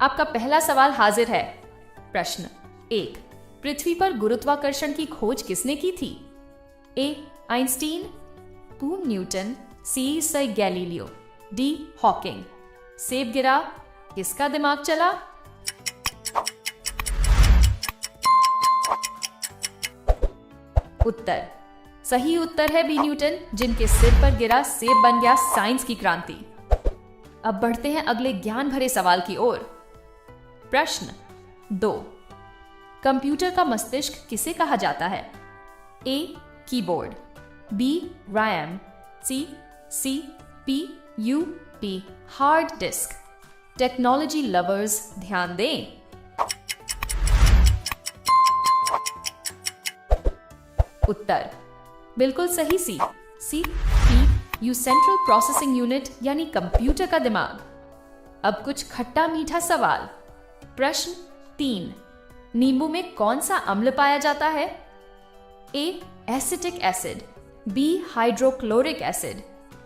आपका पहला सवाल हाजिर है। प्रश्न 1, पृथ्वी पर गुरुत्वाकर्षण की खोज किसने की थी? ए आइंस्टीन, बी न्यूटन, सी सर गैलीलियो, डी हॉकिंग। सेब गिरा, किसका दिमाग चला? उत्तर, सही उत्तर है बी न्यूटन, जिनके सिर पर गिरा सेब बन गया साइंस की क्रांति। अब बढ़ते हैं अगले ज्ञान भरे सवाल की ओर। प्रश्न 2, कंप्यूटर का मस्तिष्क किसे कहा जाता है? A keyboard, B RAM, C CPU, D hard disk. Technology lovers ध्यान दें। उत्तर बिल्कुल सही, सी CPU सेंट्रल प्रोसेसिंग यूनिट यानी कंप्यूटर का दिमाग। अब कुछ खट्टा मीठा सवाल। प्रश्न 3, नींबू में कौन सा अम्ल पाया जाता है? A acetic acid, B hydrochloric acid,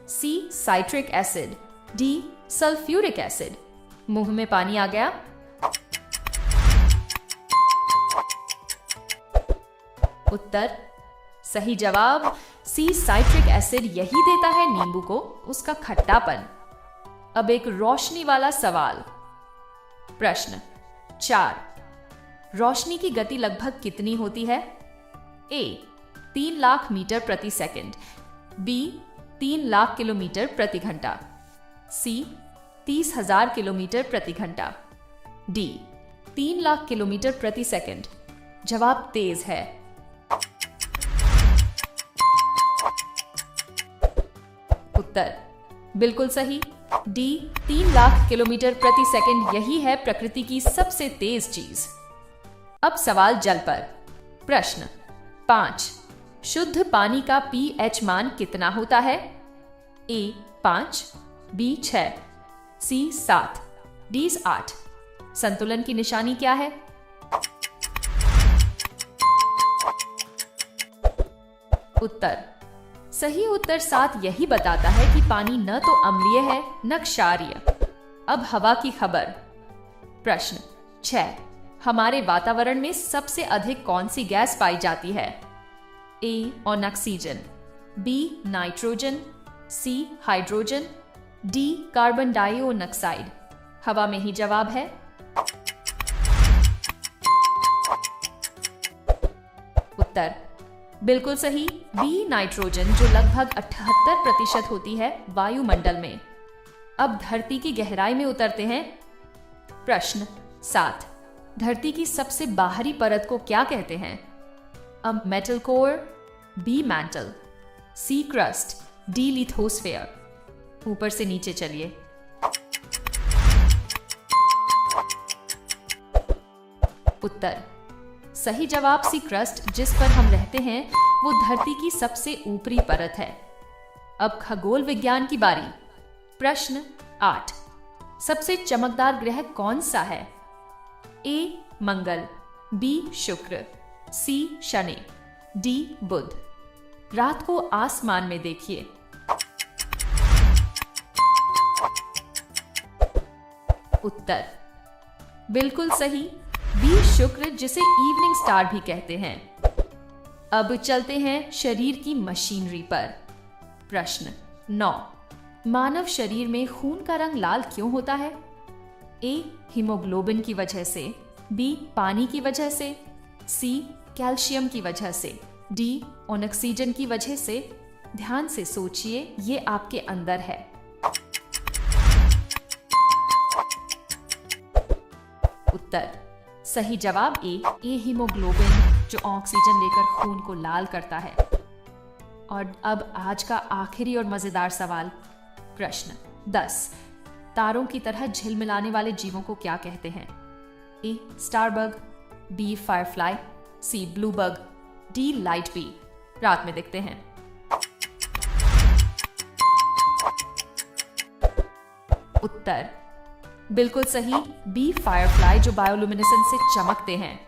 C citric acid, D sulphuric acid. मुंह में पानी आ गया। उत्तर सही जवाब, सी साइट्रिक एसिड यही देता है नींबू को उसका खट्टापन। अब एक रोशनी वाला सवाल। प्रश्न 4, रोशनी की गति लगभग कितनी होती है? ए 3 लाख मीटर प्रति सेकंड, बी 3 लाख किलोमीटर प्रति घंटा, सी 30,000 किलोमीटर प्रति घंटा, डी 3 लाख किलोमीटर प्रति सेकंड। जवाब तेज है। उत्तर बिल्कुल सही, डी 3 लाख किलोमीटर प्रति सेकंड यही है प्रकृति की सबसे तेज चीज। अब सवाल जल पर। प्रश्न 5, शुद्ध पानी का pH मान कितना होता है? ए 5, बी 6, सी 7, डी 8। संतुलन की निशानी क्या है? उत्तर सही उत्तर 7 यही बताता है कि पानी न तो अम्लीय है न क्षारीय। अब हवा की खबर। प्रश्न 6, हमारे वातावरण में सबसे अधिक कौन सी गैस पाई जाती है? A oxygen, B nitrogen, C hydrogen, D carbon dioxide. हवा में ही जवाब है। उत्तर बिल्कुल सही, बी नाइट्रोजन, जो लगभग 78% होती है वायुमंडल में। अब धरती की गहराई में उतरते हैं। प्रश्न 7, धरती की सबसे बाहरी परत को क्या कहते हैं? अब मेटल कोर, बी मैंटल, सी क्रस्ट, डी लिथोस्फेयर। ऊपर से नीचे चलिए। उत्तर सही जवाब सी क्रस्ट, जिस पर हम रहते हैं, वो धरती की सबसे ऊपरी परत है। अब खगोल विज्ञान की बारी। प्रश्न 8, सबसे चमकदार ग्रह कौन सा है? ए मंगल, बी शुक्र, सी शनि, डी बुध। रात को आसमान में देखिए। उत्तर बिल्कुल सही, बी शुक्र, जिसे इवनिंग स्टार भी कहते हैं। अब चलते हैं शरीर की मशीनरी पर। प्रश्न 9, मानव शरीर में खून का रंग लाल क्यों होता है? ए हीमोग्लोबिन की वजह से, बी पानी की वजह से, सी कैल्शियम की वजह से, डी ऑक्सीजन की वजह से। ध्यान से सोचिए, ये आपके अंदर है। उत्तर सही जवाब ए हीमोग्लोबिन, जो ऑक्सीजन लेकर खून को लाल करता है। और अब आज का आखिरी और मजेदार सवाल। प्रश्न 10, तारों की तरह झिलमिलाने वाले जीवों को क्या कहते हैं? A starbug, B firefly, C blue bug, D light bee. रात में देखते हैं। उत्तर बिल्कुल सही, बी फायरफ्लाई, जो बायोलुमिनेसेंस से चमकते हैं।